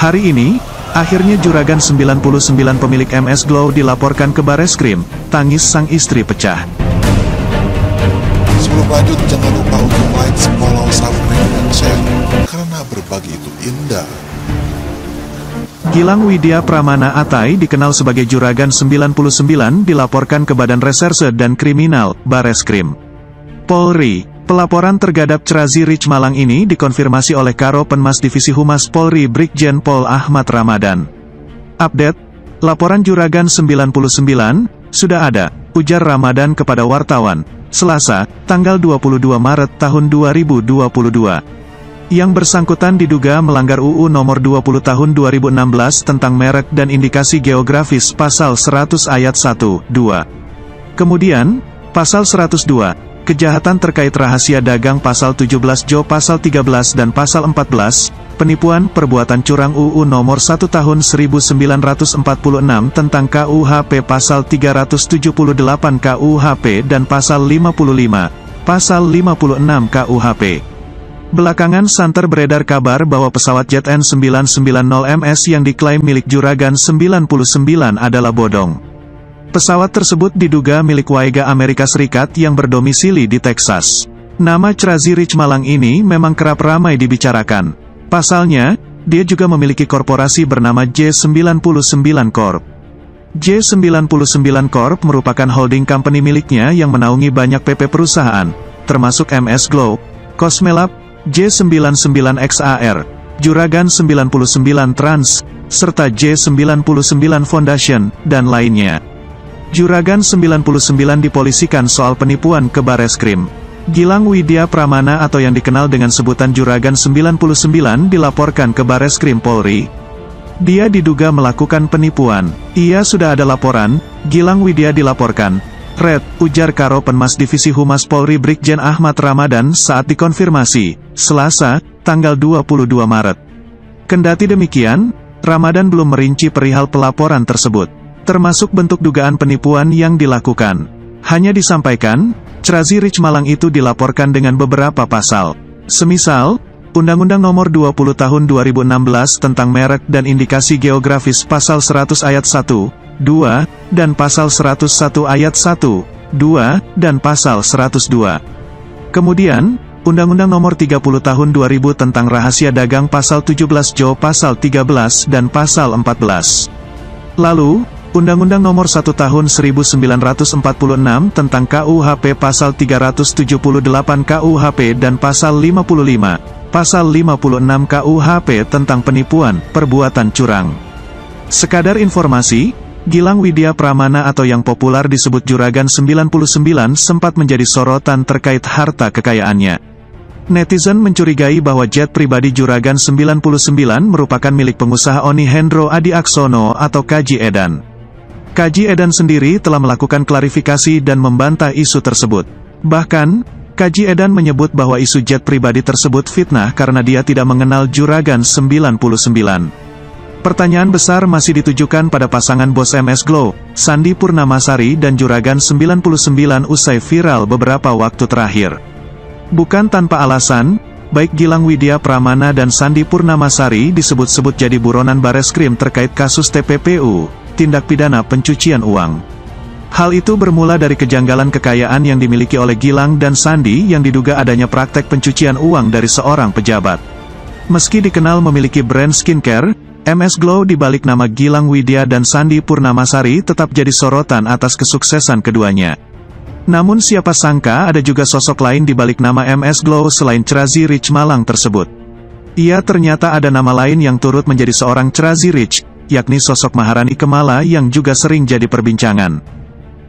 Hari ini, akhirnya juragan 99 pemilik MS Glow dilaporkan ke Bareskrim, tangis sang istri pecah. Sebelum lanjut, jangan lupa untuk like, follow, subscribe, dan share, karena berbagi itu indah. Gilang Widya Pramana Atai dikenal sebagai Juragan 99 dilaporkan ke Badan Reserse dan Kriminal, Bareskrim Polri. Pelaporan terhadap Crazy Rich Malang ini dikonfirmasi oleh Karo Penmas Divisi Humas Polri Brigjen Pol Ahmad Ramadan. Update, laporan Juragan 99, sudah ada, ujar Ramadan kepada wartawan, Selasa, tanggal 22 Maret tahun 2022. Yang bersangkutan diduga melanggar UU Nomor 20 Tahun 2016 tentang merek dan indikasi geografis Pasal 100 Ayat 1, 2. Kemudian, Pasal 102. Kejahatan terkait rahasia dagang Pasal 17 Jo Pasal 13 dan Pasal 14, penipuan perbuatan curang UU Nomor 1 Tahun 1946 tentang KUHP Pasal 378 KUHP dan Pasal 55, Pasal 56 KUHP. Belakangan santer beredar kabar bahwa pesawat jet N990MS yang diklaim milik Juragan 99 adalah bodong. Pesawat tersebut diduga milik warga Amerika Serikat yang berdomisili di Texas. Nama Crazy Rich Malang ini memang kerap ramai dibicarakan. Pasalnya, dia juga memiliki korporasi bernama J99 Corp. J99 Corp merupakan holding company miliknya yang menaungi banyak PP perusahaan, termasuk MS Glow, Cosmelab, J99XAR, Juragan 99 Trans, serta J99 Foundation, dan lainnya. Juragan 99 dipolisikan soal penipuan ke Bareskrim. Gilang Widya Pramana atau yang dikenal dengan sebutan Juragan 99 dilaporkan ke Bareskrim Polri. Dia diduga melakukan penipuan. Ia sudah ada laporan, Gilang Widya dilaporkan. Red, ujar Karo Penmas Divisi Humas Polri Brigjen Ahmad Ramadan saat dikonfirmasi, Selasa, tanggal 22 Maret. Kendati demikian, Ramadan belum merinci perihal pelaporan tersebut, termasuk bentuk dugaan penipuan yang dilakukan. Hanya disampaikan, Crazy Rich Malang itu dilaporkan dengan beberapa pasal. Semisal, Undang-Undang Nomor 20 Tahun 2016 tentang merek dan indikasi geografis Pasal 100 Ayat 1, 2, dan Pasal 101 Ayat 1, 2, dan Pasal 102. Kemudian, Undang-Undang Nomor 30 Tahun 2000 tentang rahasia dagang Pasal 17 Jo Pasal 13 dan Pasal 14. Lalu, Undang-Undang Nomor 1 Tahun 1946 tentang KUHP Pasal 378 KUHP dan Pasal 55, Pasal 56 KUHP tentang penipuan, perbuatan curang. Sekadar informasi, Gilang Widya Pramana atau yang populer disebut Juragan 99 sempat menjadi sorotan terkait harta kekayaannya. Netizen mencurigai bahwa jet pribadi Juragan 99 merupakan milik pengusaha Oni Hendro Adi Aksono atau Kaji Edan. Kaji Edan sendiri telah melakukan klarifikasi dan membantah isu tersebut. Bahkan, Kaji Edan menyebut bahwa isu jet pribadi tersebut fitnah karena dia tidak mengenal Juragan 99. Pertanyaan besar masih ditujukan pada pasangan bos MS Glow, Sandi Purnamasari dan Juragan 99 usai viral beberapa waktu terakhir. Bukan tanpa alasan, baik Gilang Widya Pramana dan Sandi Purnamasari disebut-sebut jadi buronan Bareskrim terkait kasus TPPU, tindak pidana pencucian uang. Hal itu bermula dari kejanggalan kekayaan yang dimiliki oleh Gilang dan Sandi yang diduga adanya praktek pencucian uang dari seorang pejabat. Meski dikenal memiliki brand skincare, MS Glow di balik nama Gilang Widya dan Sandi Purnamasari tetap jadi sorotan atas kesuksesan keduanya. Namun siapa sangka ada juga sosok lain di balik nama MS Glow selain Crazy Rich Malang tersebut. Ia ternyata ada nama lain yang turut menjadi seorang Crazy Rich, yakni sosok Maharani Kemala yang juga sering jadi perbincangan.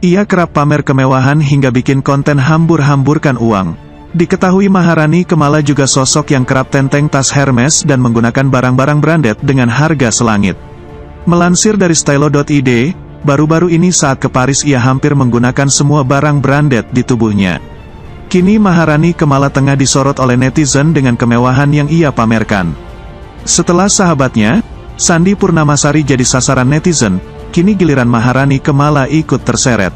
Ia kerap pamer kemewahan hingga bikin konten hambur-hamburkan uang. Diketahui Maharani Kemala juga sosok yang kerap tenteng tas Hermes dan menggunakan barang-barang branded dengan harga selangit. Melansir dari stylo.id, baru-baru ini saat ke Paris ia hampir menggunakan semua barang branded di tubuhnya. Kini Maharani Kemala tengah disorot oleh netizen dengan kemewahan yang ia pamerkan. Setelah sahabatnya, Sandi Purnamasari jadi sasaran netizen, kini giliran Maharani Kemala ikut terseret.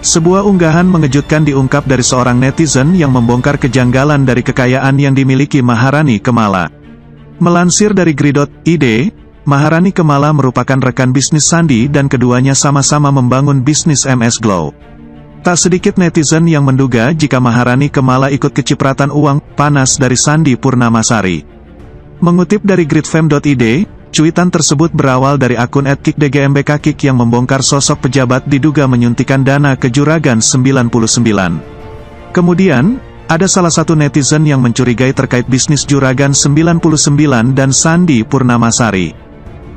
Sebuah unggahan mengejutkan diungkap dari seorang netizen yang membongkar kejanggalan dari kekayaan yang dimiliki Maharani Kemala. Melansir dari Gri.id, Maharani Kemala merupakan rekan bisnis Sandi dan keduanya sama-sama membangun bisnis MS Glow. Tak sedikit netizen yang menduga jika Maharani Kemala ikut kecipratan uang panas dari Sandi Purnamasari. Mengutip dari gridfam.id, cuitan tersebut berawal dari akun @kickdgmbkkik yang membongkar sosok pejabat diduga menyuntikkan dana ke Juragan 99. Kemudian, ada salah satu netizen yang mencurigai terkait bisnis Juragan 99 dan Sandi Purnamasari.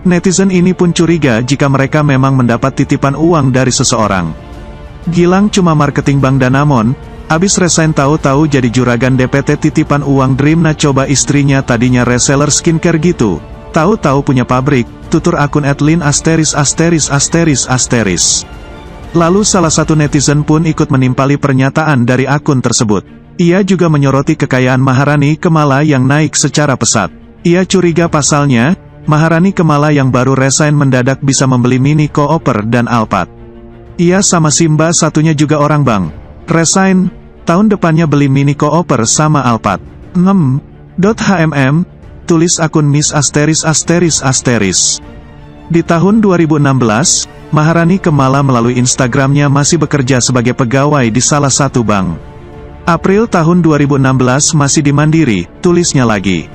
Netizen ini pun curiga jika mereka memang mendapat titipan uang dari seseorang. Gilang cuma marketing Bang Danamon, abis resign tahu-tahu jadi Juragan DPT titipan uang Dreamna coba istrinya tadinya reseller skincare gitu. Tahu-tahu punya pabrik, tutur akun @lin*******. Lalu salah satu netizen pun ikut menimpali pernyataan dari akun tersebut. Ia juga menyoroti kekayaan Maharani Kemala yang naik secara pesat. Ia curiga pasalnya, Maharani Kemala yang baru resign mendadak bisa membeli Mini Cooper dan Alphard. Ia sama Simba satunya juga orang Bang. Resign, tahun depannya beli Mini Cooper sama Alphard. Tulis akun Miss *****. Di tahun 2016, Maharani Kemala melalui Instagramnya masih bekerja sebagai pegawai di salah satu bank. April tahun 2016 masih di Mandiri, tulisnya lagi.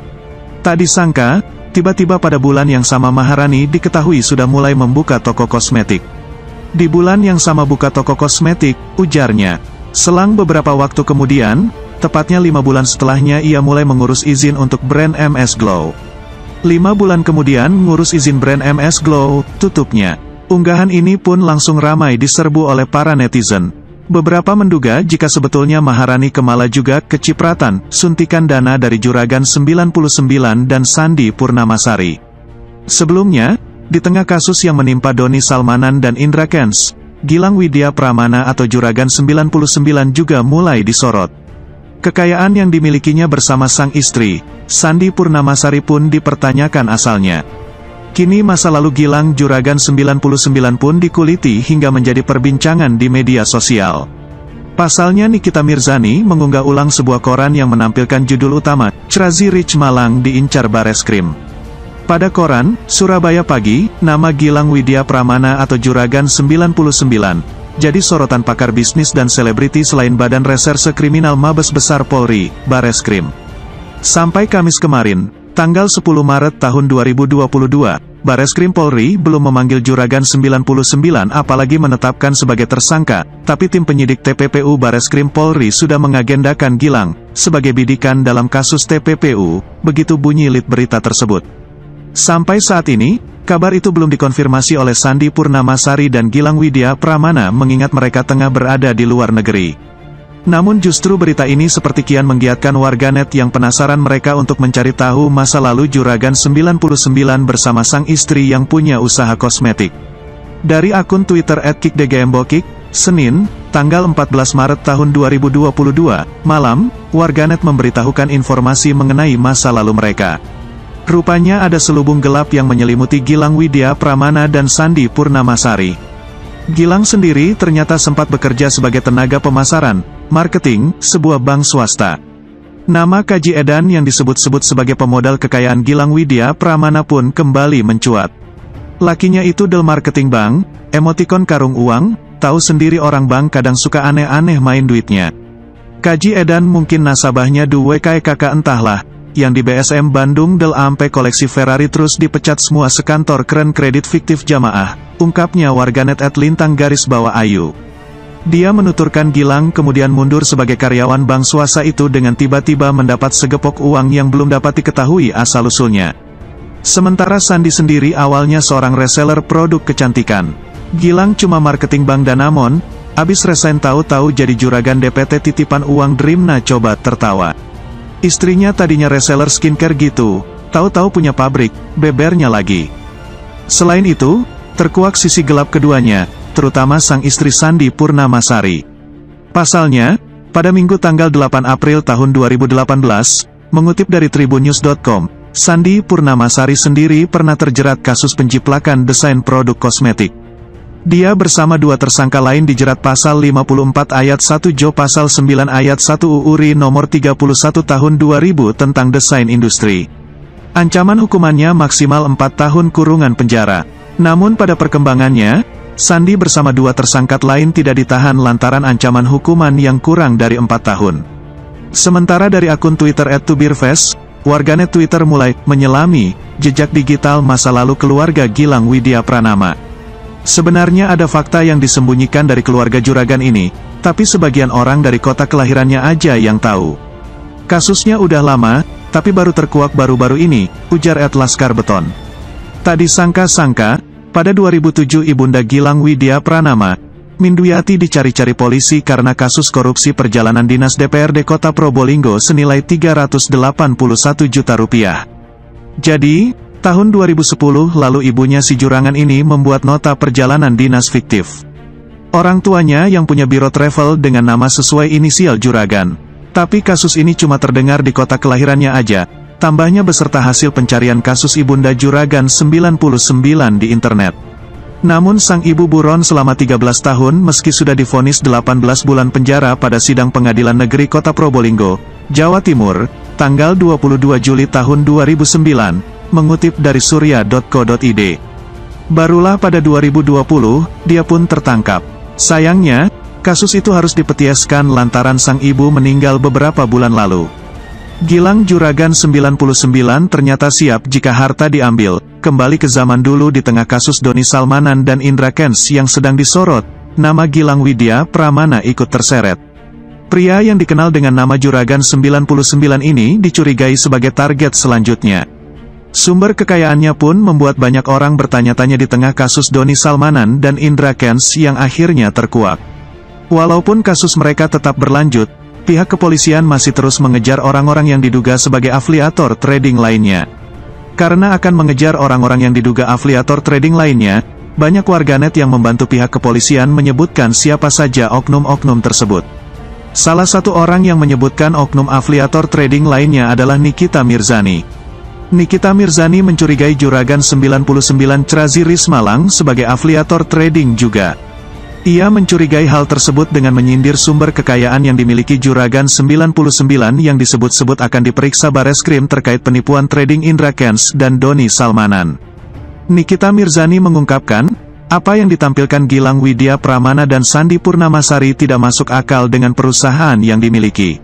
Tak disangka, tiba-tiba pada bulan yang sama Maharani diketahui sudah mulai membuka toko kosmetik. Di bulan yang sama buka toko kosmetik, ujarnya. Selang beberapa waktu kemudian, tepatnya 5 bulan setelahnya ia mulai mengurus izin untuk brand MS Glow. 5 bulan kemudian ngurus izin brand MS Glow, tutupnya. Unggahan ini pun langsung ramai diserbu oleh para netizen. Beberapa menduga jika sebetulnya Maharani Kemala juga kecipratan, suntikan dana dari Juragan 99 dan Sandi Purnamasari. Sebelumnya, di tengah kasus yang menimpa Doni Salmanan dan Indra Kents, Gilang Widya Pramana atau Juragan 99 juga mulai disorot. Kekayaan yang dimilikinya bersama sang istri, Sandi Purnamasari pun dipertanyakan asalnya. Kini masa lalu Gilang Juragan 99 pun dikuliti hingga menjadi perbincangan di media sosial. Pasalnya Nikita Mirzani mengunggah ulang sebuah koran yang menampilkan judul utama, Crazy Rich Malang diincar Bareskrim. Pada koran, Surabaya Pagi, nama Gilang Widya Pramana atau Juragan 99, jadi sorotan pakar bisnis dan selebriti selain Badan Reserse Kriminal Mabes Besar Polri, Bareskrim. Sampai Kamis kemarin, tanggal 10 Maret tahun 2022, Bareskrim Polri belum memanggil Juragan 99 apalagi menetapkan sebagai tersangka, tapi tim penyidik TPPU Bareskrim Polri sudah mengagendakan Gilang sebagai bidikan dalam kasus TPPU, begitu bunyi lead berita tersebut. Sampai saat ini, kabar itu belum dikonfirmasi oleh Sandi Purnamasari dan Gilang Widya Pramana mengingat mereka tengah berada di luar negeri. Namun justru berita ini seperti kian menggiatkan warganet yang penasaran mereka untuk mencari tahu masa lalu Juragan 99 bersama sang istri yang punya usaha kosmetik. Dari akun Twitter @kickdgmbkkik, Senin, tanggal 14 Maret tahun 2022, malam, warganet memberitahukan informasi mengenai masa lalu mereka. Rupanya ada selubung gelap yang menyelimuti Gilang Widya Pramana dan Sandi Purnamasari. Gilang sendiri ternyata sempat bekerja sebagai tenaga pemasaran, marketing, sebuah bank swasta. Nama Kaji Edan yang disebut-sebut sebagai pemodal kekayaan Gilang Widya Pramana pun kembali mencuat. Lakinya itu del marketing bank, emotikon karung uang, tahu sendiri orang bank kadang suka aneh-aneh main duitnya. Kaji Edan mungkin nasabahnya kakak entahlah. Yang di BSM Bandung del ampe koleksi Ferrari terus dipecat semua sekantor keren kredit fiktif jamaah, ungkapnya warganet @lintang_ayu. Dia menuturkan Gilang kemudian mundur sebagai karyawan bank swasta itu dengan tiba-tiba mendapat segepok uang yang belum dapat diketahui asal-usulnya. Sementara Sandi sendiri awalnya seorang reseller produk kecantikan. Gilang cuma marketing Bang Danamon, abis resign tahu-tahu jadi Juragan DPT titipan uang Dreamna coba tertawa. Istrinya tadinya reseller skincare gitu, tahu-tahu punya pabrik, bebernya lagi. Selain itu, terkuak sisi gelap keduanya, terutama sang istri Sandi Purnamasari. Pasalnya, pada Minggu tanggal 8 April tahun 2018, mengutip dari tribunnews.com, Sandi Purnamasari sendiri pernah terjerat kasus penjiplakan desain produk kosmetik. Dia bersama 2 tersangka lain dijerat pasal 54 ayat 1 Jo pasal 9 ayat 1 UU RI nomor 31 tahun 2000 tentang desain industri. Ancaman hukumannya maksimal 4 tahun kurungan penjara. Namun pada perkembangannya, Sandi bersama 2 tersangka lain tidak ditahan lantaran ancaman hukuman yang kurang dari 4 tahun. Sementara dari akun Twitter @tubirfest, warganet Twitter mulai menyelami jejak digital masa lalu keluarga Gilang Widya Pranama. Sebenarnya ada fakta yang disembunyikan dari keluarga juragan ini, tapi sebagian orang dari kota kelahirannya aja yang tahu. Kasusnya udah lama, tapi baru terkuak baru-baru ini, ujar @laskar beton. Tak disangka-sangka, pada 2007 Ibunda Gilang Widya Pranama, Minduyati dicari-cari polisi karena kasus korupsi perjalanan dinas DPRD Kota Probolinggo senilai 381 juta rupiah. Jadi, tahun 2010 lalu ibunya si Juragan ini membuat nota perjalanan dinas fiktif. Orang tuanya yang punya biro travel dengan nama sesuai inisial Juragan. Tapi kasus ini cuma terdengar di kota kelahirannya aja, tambahnya beserta hasil pencarian kasus Ibunda Juragan 99 di internet. Namun sang ibu buron selama 13 tahun meski sudah divonis 18 bulan penjara pada sidang Pengadilan Negeri Kota Probolinggo, Jawa Timur, tanggal 22 Juli tahun 2009, mengutip dari surya.co.id. Barulah pada 2020, dia pun tertangkap. Sayangnya, kasus itu harus dipetieskan lantaran sang ibu meninggal beberapa bulan lalu. Gilang Juragan 99 ternyata siap jika harta diambil, kembali ke zaman dulu di tengah kasus Doni Salmanan dan Indra Kents yang sedang disorot, nama Gilang Widya Pranama ikut terseret. Pria yang dikenal dengan nama Juragan 99 ini dicurigai sebagai target selanjutnya. Sumber kekayaannya pun membuat banyak orang bertanya-tanya di tengah kasus Doni Salmanan dan Indra Kents yang akhirnya terkuak. Walaupun kasus mereka tetap berlanjut, pihak kepolisian masih terus mengejar orang-orang yang diduga sebagai afiliator trading lainnya. Karena akan mengejar orang-orang yang diduga afiliator trading lainnya, banyak warganet yang membantu pihak kepolisian menyebutkan siapa saja oknum-oknum tersebut. Salah satu orang yang menyebutkan oknum afiliator trading lainnya adalah Nikita Mirzani. Nikita Mirzani mencurigai Juragan 99 Trazi Rismalang sebagai afiliator trading juga. Ia mencurigai hal tersebut dengan menyindir sumber kekayaan yang dimiliki Juragan 99 yang disebut-sebut akan diperiksa Bareskrim terkait penipuan trading Indra Kents dan Doni Salmanan. Nikita Mirzani mengungkapkan, apa yang ditampilkan Gilang Widya Pranama dan Sandi Purnamasari tidak masuk akal dengan perusahaan yang dimiliki.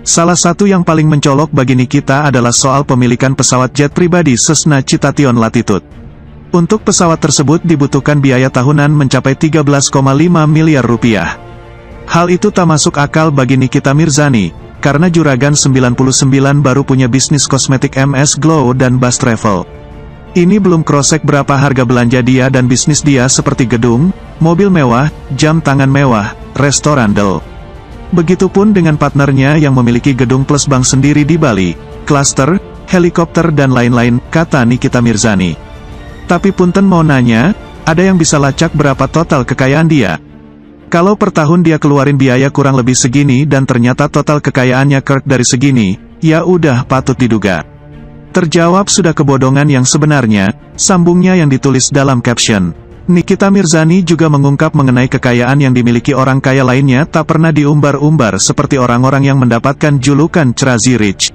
Salah satu yang paling mencolok bagi Nikita adalah soal pemilikan pesawat jet pribadi Cessna Citation Latitude. Untuk pesawat tersebut dibutuhkan biaya tahunan mencapai 13,5 miliar rupiah. Hal itu tak masuk akal bagi Nikita Mirzani, karena Juragan 99 baru punya bisnis kosmetik MS Glow dan Bus Travel. Ini belum krosek berapa harga belanja dia dan bisnis dia seperti gedung, mobil mewah, jam tangan mewah, restoran del. Begitupun dengan partnernya yang memiliki gedung plus bank sendiri di Bali, klaster, helikopter dan lain-lain, kata Nikita Mirzani. Tapi punten mau nanya, ada yang bisa lacak berapa total kekayaan dia? Kalau per tahun dia keluarin biaya kurang lebih segini dan ternyata total kekayaannya kerk dari segini, ya udah patut diduga. Terjawab sudah kebodongan yang sebenarnya, sambungnya yang ditulis dalam caption. Nikita Mirzani juga mengungkap mengenai kekayaan yang dimiliki orang kaya lainnya tak pernah diumbar-umbar seperti orang-orang yang mendapatkan julukan Crazy Rich.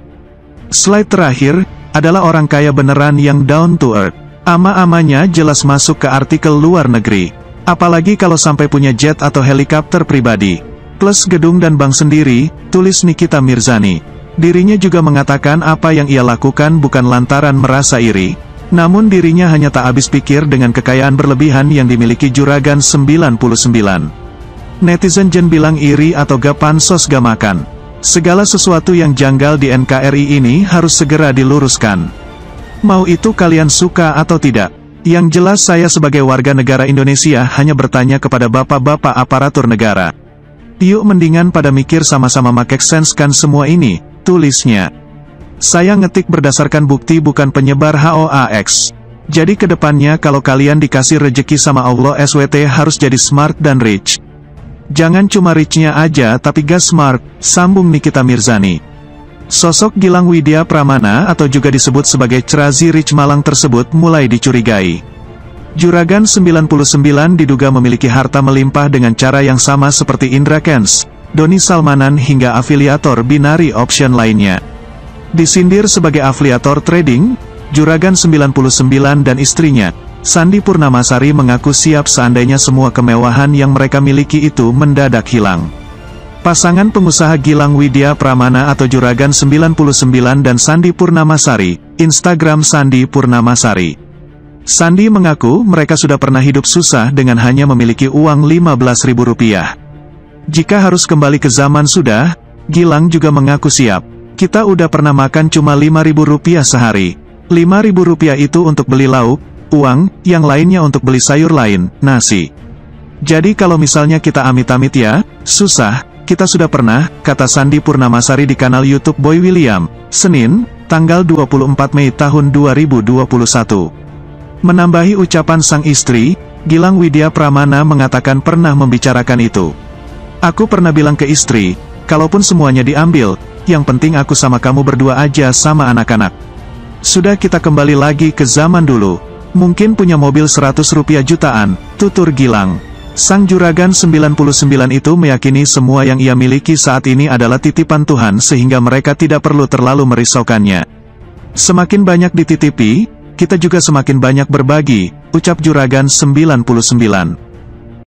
Slide terakhir, adalah orang kaya beneran yang down to earth. Ama-amanya jelas masuk ke artikel luar negeri. Apalagi kalau sampai punya jet atau helikopter pribadi. Plus gedung dan bank sendiri, tulis Nikita Mirzani. Dirinya juga mengatakan apa yang ia lakukan bukan lantaran merasa iri. Namun dirinya hanya tak habis pikir dengan kekayaan berlebihan yang dimiliki Juragan 99. Netizen jen bilang iri atau gak pansos gak makan. Segala sesuatu yang janggal di NKRI ini harus segera diluruskan. Mau itu kalian suka atau tidak. Yang jelas saya sebagai warga negara Indonesia hanya bertanya kepada bapak-bapak aparatur negara. Yuk mendingan pada mikir sama-sama make sense kan semua ini, tulisnya. Saya ngetik berdasarkan bukti bukan penyebar hoax. Jadi kedepannya kalau kalian dikasih rejeki sama Allah SWT harus jadi smart dan rich. Jangan cuma richnya aja tapi gas smart, sambung Nikita Mirzani. Sosok Gilang Widya Pranama atau juga disebut sebagai Crazy Rich Malang tersebut mulai dicurigai. Juragan 99 diduga memiliki harta melimpah dengan cara yang sama seperti Indra Kents, Doni Salmanan hingga afiliator binary option lainnya. Disindir sebagai afiliator trading, Juragan 99 dan istrinya, Sandi Purnamasari mengaku siap seandainya semua kemewahan yang mereka miliki itu mendadak hilang. Pasangan pengusaha Gilang Widya Pramana atau Juragan 99 dan Sandi Purnamasari, Instagram Sandi Purnamasari. Sandi mengaku mereka sudah pernah hidup susah dengan hanya memiliki uang Rp15.000. Jika harus kembali ke zaman sudah, Gilang juga mengaku siap. Kita udah pernah makan cuma Rp5.000 sehari. Rp5.000 itu untuk beli lauk, uang, yang lainnya untuk beli sayur lain, nasi. Jadi kalau misalnya kita amit-amit ya, susah, kita sudah pernah, kata Sandi Purnamasari di kanal YouTube Boy William, Senin, tanggal 24 Mei tahun 2021. Menambahi ucapan sang istri, Gilang Widya Pramana mengatakan pernah membicarakan itu. Aku pernah bilang ke istri, kalaupun semuanya diambil, yang penting aku sama kamu berdua aja sama anak-anak. Sudah kita kembali lagi ke zaman dulu. Mungkin punya mobil Rp100 jutaan, tutur Gilang. Sang Juragan 99 itu meyakini semua yang ia miliki saat ini adalah titipan Tuhan sehingga mereka tidak perlu terlalu merisaukannya. Semakin banyak dititipi, kita juga semakin banyak berbagi, ucap Juragan 99.